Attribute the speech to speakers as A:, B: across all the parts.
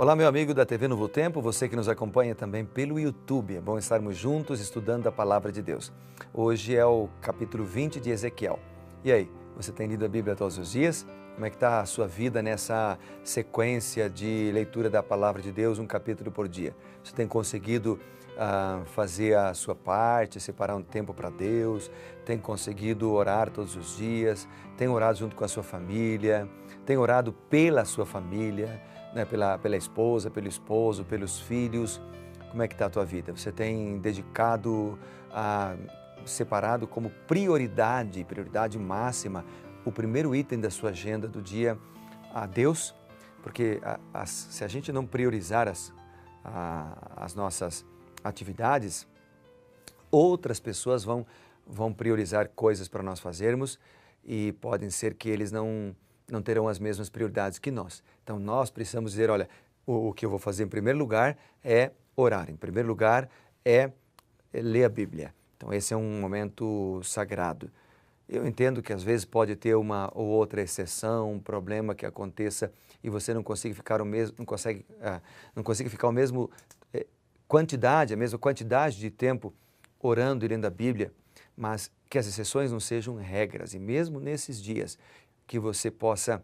A: Olá, meu amigo da TV Novo Tempo, você que nos acompanha também pelo YouTube. É bom estarmos juntos estudando a Palavra de Deus. Hoje é o capítulo 20 de Ezequiel. E aí, você tem lido a Bíblia todos os dias? Como é que está a sua vida nessa sequência de leitura da Palavra de Deus, um capítulo por dia? Você tem conseguido fazer a sua parte, separar um tempo para Deus? Tem conseguido orar todos os dias? Tem orado junto com a sua família? Tem orado pela sua família? Né, pela esposa, pelo esposo, pelos filhos? Como é que está a tua vida? Você tem dedicado, separado como prioridade máxima, o primeiro item da sua agenda do dia a Deus? Porque se a gente não priorizar as nossas atividades, outras pessoas vão priorizar coisas para nós fazermos e podem ser que eles não terão as mesmas prioridades que nós. Então, nós precisamos dizer, olha, o que eu vou fazer em primeiro lugar é orar, em primeiro lugar é ler a Bíblia. Então, esse é um momento sagrado. Eu entendo que às vezes pode ter uma ou outra exceção, um problema que aconteça e você não consegue ficar a mesma quantidade de tempo orando e lendo a Bíblia, mas que as exceções não sejam regras. E mesmo nesses dias, que você possa,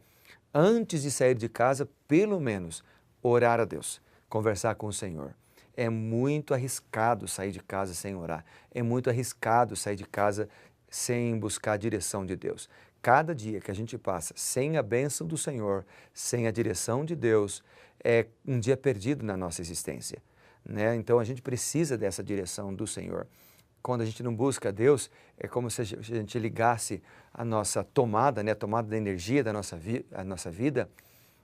A: antes de sair de casa, pelo menos orar a Deus, conversar com o Senhor. É muito arriscado sair de casa sem orar. É muito arriscado sair de casa sem buscar a direção de Deus. Cada dia que a gente passa sem a bênção do Senhor, sem a direção de Deus, é um dia perdido na nossa existência, né? Então a gente precisa dessa direção do Senhor. Quando a gente não busca Deus, é como se a gente ligasse a nossa tomada, né, a tomada da energia da nossa vida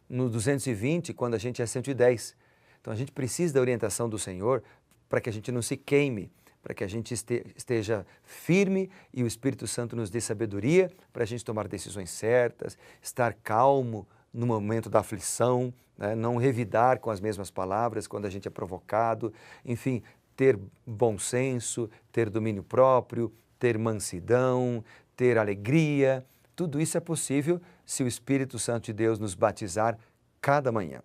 A: no 220, quando a gente é 110. Então a gente precisa da orientação do Senhor para que a gente não se queime, para que a gente esteja firme e o Espírito Santo nos dê sabedoria para a gente tomar decisões certas, estar calmo no momento da aflição, né, não revidar com as mesmas palavras quando a gente é provocado, enfim, ter bom senso, ter domínio próprio, ter mansidão, ter alegria. Tudo isso é possível se o Espírito Santo de Deus nos batizar cada manhã.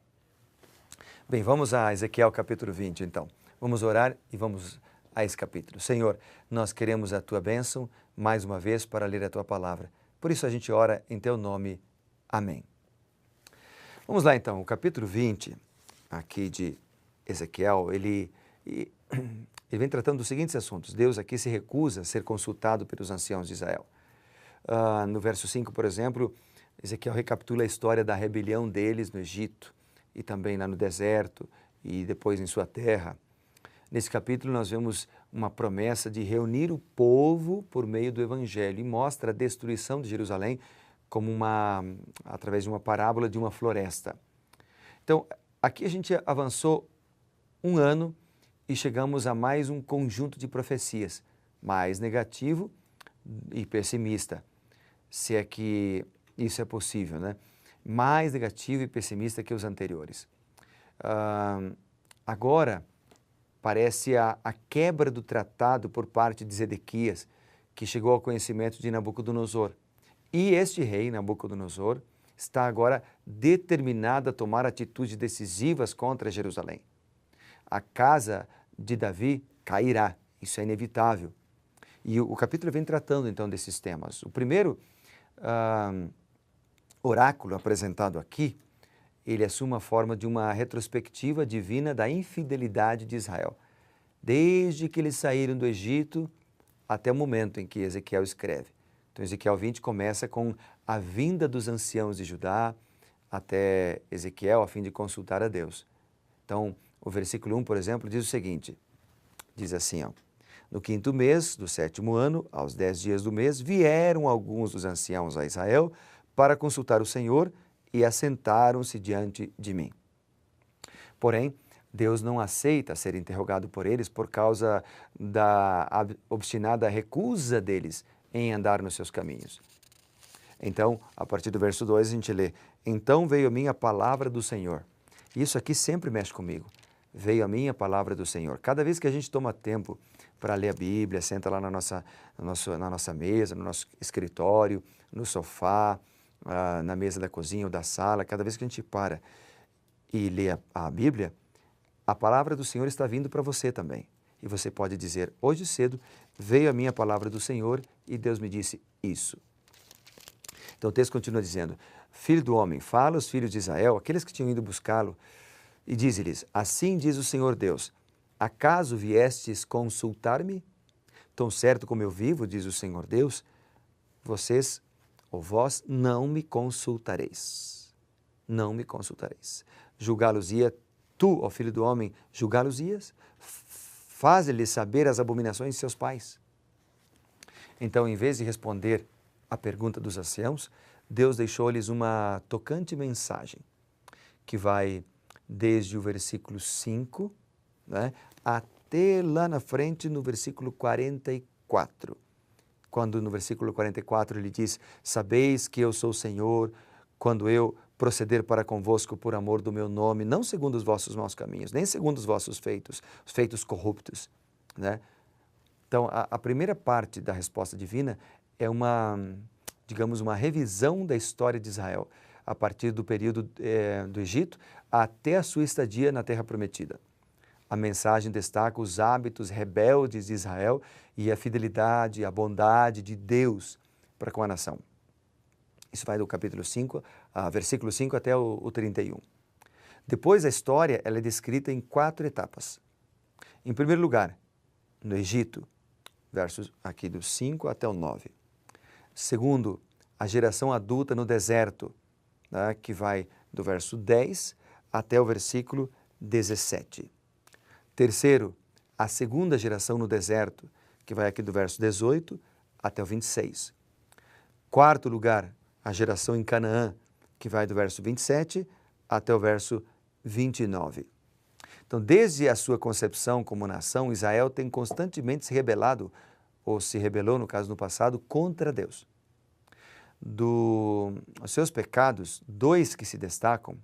A: Bem, vamos a Ezequiel capítulo 20 então. Vamos orar e vamos a esse capítulo. Senhor, nós queremos a Tua bênção mais uma vez para ler a Tua palavra. Por isso a gente ora em Teu nome. Amém. Vamos lá então, o capítulo 20 aqui de Ezequiel, ele vem tratando dos seguintes assuntos. Deus aqui se recusa a ser consultado pelos anciãos de Israel. No verso 5, por exemplo, Ezequiel recapitula a história da rebelião deles no Egito e também lá no deserto e depois em sua terra. Nesse capítulo nós vemos uma promessa de reunir o povo por meio do Evangelho e mostra a destruição de Jerusalém como através de uma parábola de uma floresta. Então, aqui a gente avançou um ano e chegamos a mais um conjunto de profecias, mais negativo e pessimista, se é que isso é possível, né? Mais negativo e pessimista que os anteriores. Agora, parece a quebra do tratado por parte de Zedequias, que chegou ao conhecimento de Nabucodonosor. E este rei, Nabucodonosor, está agora determinado a tomar atitudes decisivas contra Jerusalém. A casa de Davi cairá, isso é inevitável. E o capítulo vem tratando então desses temas. O primeiro oráculo apresentado aqui, ele assume a forma de uma retrospectiva divina da infidelidade de Israel, desde que eles saíram do Egito até o momento em que Ezequiel escreve. Então Ezequiel 20 começa com a vinda dos anciãos de Judá até Ezequiel a fim de consultar a Deus. Então, o versículo 1, por exemplo, diz o seguinte, diz assim, no 5º mês do 7º ano, aos 10 dias do mês, vieram alguns dos anciãos a Israel para consultar o Senhor e assentaram-se diante de mim. Porém, Deus não aceita ser interrogado por eles por causa da obstinada recusa deles em andar nos seus caminhos. Então, a partir do verso 2, a gente lê, então veio a mim a palavra do Senhor. Isso aqui sempre mexe comigo. Veio a mim a palavra do Senhor. Cada vez que a gente toma tempo para ler a Bíblia, senta lá na nossa mesa, no nosso escritório, no sofá, na mesa da cozinha ou da sala, cada vez que a gente para e lê a Bíblia, a palavra do Senhor está vindo para você também. E você pode dizer, hoje cedo veio a minha palavra do Senhor e Deus me disse isso. Então o texto continua dizendo, filho do homem, fala aos filhos de Israel, aqueles que tinham ido buscá-lo, e diz-lhes, assim diz o Senhor Deus, acaso viestes consultar-me? Tão certo como eu vivo, diz o Senhor Deus, vocês ou vós não me consultareis. Não me consultareis. Julgá-los-ia, tu, ó filho do homem, julgá-los-ias? Faze-lhes saber as abominações de seus pais. Então, em vez de responder à pergunta dos anciãos, Deus deixou-lhes uma tocante mensagem, que vai desde o versículo 5, né, até lá na frente no versículo 44. Quando no versículo 44 ele diz, sabeis que eu sou o Senhor, quando eu proceder para convosco por amor do meu nome, não segundo os vossos maus caminhos, nem segundo os vossos feitos, os feitos corruptos, né? Então, a primeira parte da resposta divina é digamos, uma revisão da história de Israel, a partir do período do Egito até a sua estadia na Terra Prometida. A mensagem destaca os hábitos rebeldes de Israel e a fidelidade, a bondade de Deus para com a nação. Isso vai do capítulo 5, versículo 5 até o 31. Depois a história ela é descrita em 4 etapas. Em primeiro lugar, no Egito, versos aqui do 5 até o 9. Segundo, a geração adulta no deserto, né, que vai do verso 10 até o versículo 17. Terceiro, a segunda geração no deserto, que vai aqui do verso 18 até o 26. Quarto lugar, a geração em Canaã, que vai do verso 27 até o verso 29. Então, desde a sua concepção como nação, Israel tem constantemente se rebelado, ou se rebelou, no caso no passado, contra Deus. Dos seus pecados, 2 que se destacam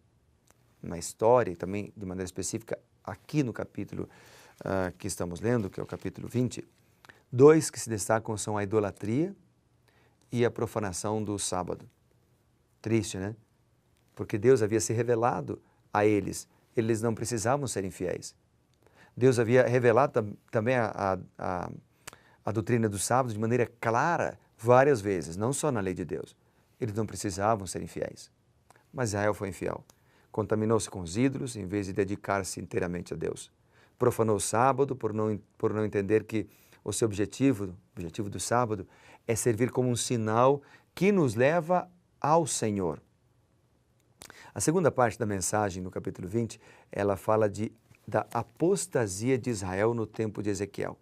A: na história e também de maneira específica aqui no capítulo que estamos lendo, que é o capítulo 20, 2 que se destacam são a idolatria e a profanação do sábado. Triste, né? Porque Deus havia se revelado a eles não precisavam ser infiéis. Deus havia revelado também a doutrina do sábado de maneira clara várias vezes, não só na lei de Deus. Eles não precisavam ser infiéis. Mas Israel foi infiel. Contaminou-se com os ídolos em vez de dedicar-se inteiramente a Deus. Profanou o sábado por não entender que o seu objetivo do sábado, é servir como um sinal que nos leva ao Senhor. A segunda parte da mensagem, no capítulo 20, ela fala da apostasia de Israel no tempo de Ezequiel.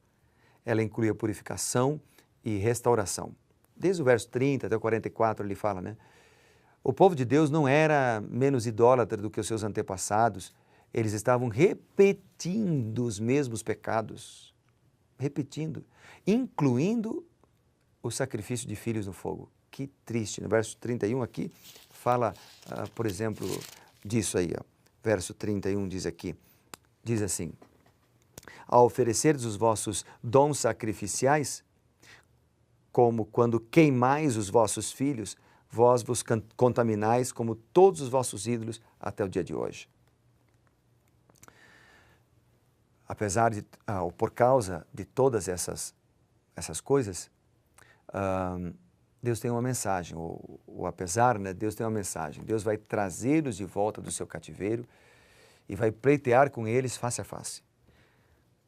A: Ela inclui a purificação e restauração. Desde o verso 30 até o 44 ele fala, né? O povo de Deus não era menos idólatra do que os seus antepassados. Eles estavam repetindo os mesmos pecados. Repetindo. Incluindo o sacrifício de filhos no fogo. Que triste. No verso 31 aqui, fala, por exemplo, disso aí. Ó. Verso 31 diz assim, ao oferecerdes os vossos dons sacrificiais, como quando queimais os vossos filhos, vós vos contaminais como todos os vossos ídolos até o dia de hoje. Apesar de, ou por causa de todas essas coisas, Deus tem uma mensagem, ou apesar, né, Deus tem uma mensagem. Deus vai trazê-los de volta do seu cativeiro e vai pleitear com eles face a face.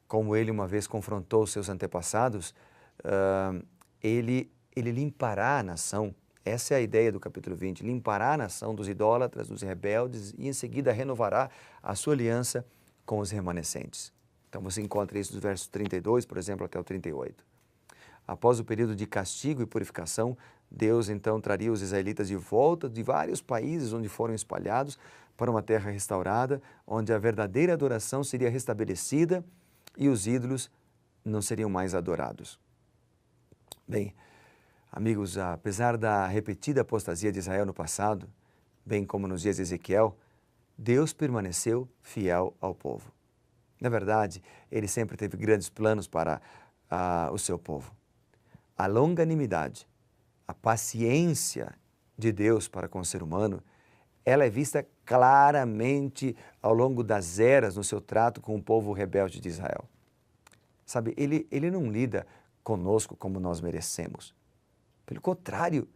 A: Como ele uma vez confrontou os seus antepassados, ele limpará a nação. Essa é a ideia do capítulo 20, limpará a nação dos idólatras, dos rebeldes e em seguida renovará a sua aliança com os remanescentes. Então você encontra isso dos versos 32, por exemplo, até o 38. Após o período de castigo e purificação, Deus então traria os israelitas de volta de vários países onde foram espalhados para uma terra restaurada, onde a verdadeira adoração seria restabelecida e os ídolos não seriam mais adorados. Bem, amigos, apesar da repetida apostasia de Israel no passado, bem como nos dias de Ezequiel, Deus permaneceu fiel ao povo. Na verdade, ele sempre teve grandes planos para o seu povo. A longanimidade, a paciência de Deus para com o ser humano ela é vista claramente ao longo das eras no seu trato com o povo rebelde de Israel. Sabe, ele não lida conosco como nós merecemos. Pelo contrário,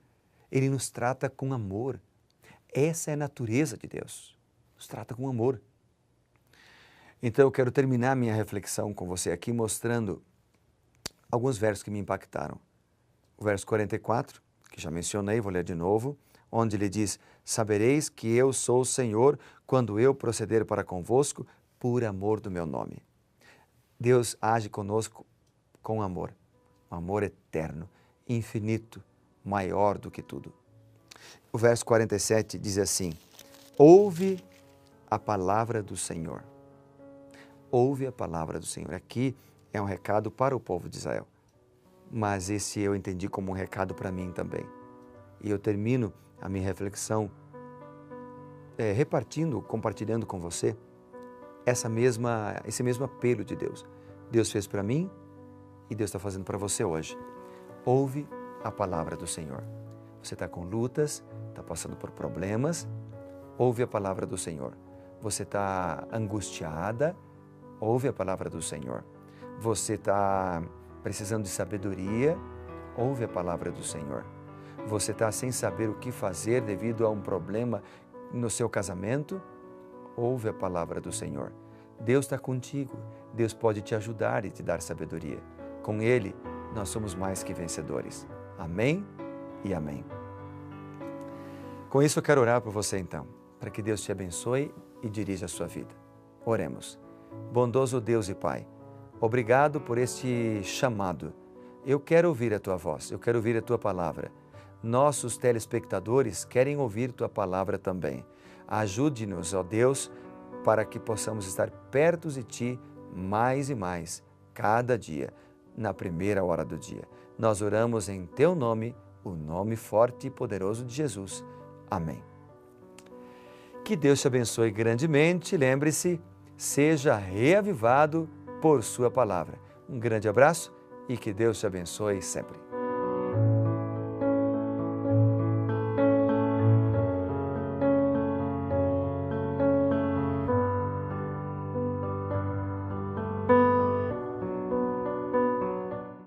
A: ele nos trata com amor. Essa é a natureza de Deus. Nos trata com amor. Então eu quero terminar minha reflexão com você aqui mostrando alguns versos que me impactaram. O verso 44, que já mencionei, vou ler de novo, onde ele diz: sabereis que eu sou o Senhor quando eu proceder para convosco por amor do meu nome. Deus age conosco com amor, um amor eterno, infinito, maior do que tudo. O verso 47 diz assim: ouve a palavra do Senhor. Ouve a palavra do Senhor. Aqui é um recado para o povo de Israel, mas esse eu entendi como um recado para mim também. E eu termino a minha reflexão compartilhando com você esse mesmo apelo de Deus. Deus fez para mim e Deus está fazendo para você hoje. Ouve a palavra do Senhor. Você está com lutas, está passando por problemas, ouve a palavra do Senhor. Você está angustiada, ouve a palavra do Senhor. Você está precisando de sabedoria, ouve a palavra do Senhor. Você está sem saber o que fazer devido a um problema no seu casamento, ouve a palavra do Senhor. Deus está contigo, Deus pode te ajudar e te dar sabedoria. Com Ele, nós somos mais que vencedores. Amém e amém. Com isso eu quero orar por você então, para que Deus te abençoe e dirija a sua vida. Oremos. Bondoso Deus e Pai, obrigado por este chamado. Eu quero ouvir a Tua voz, eu quero ouvir a Tua palavra. Nossos telespectadores querem ouvir Tua palavra também. Ajude-nos, ó Deus, para que possamos estar perto de Ti mais e mais, cada dia, na primeira hora do dia. Nós oramos em Teu nome, o nome forte e poderoso de Jesus. Amém. Que Deus te abençoe grandemente. Lembre-se, seja reavivado por Sua palavra. Um grande abraço e que Deus te abençoe sempre.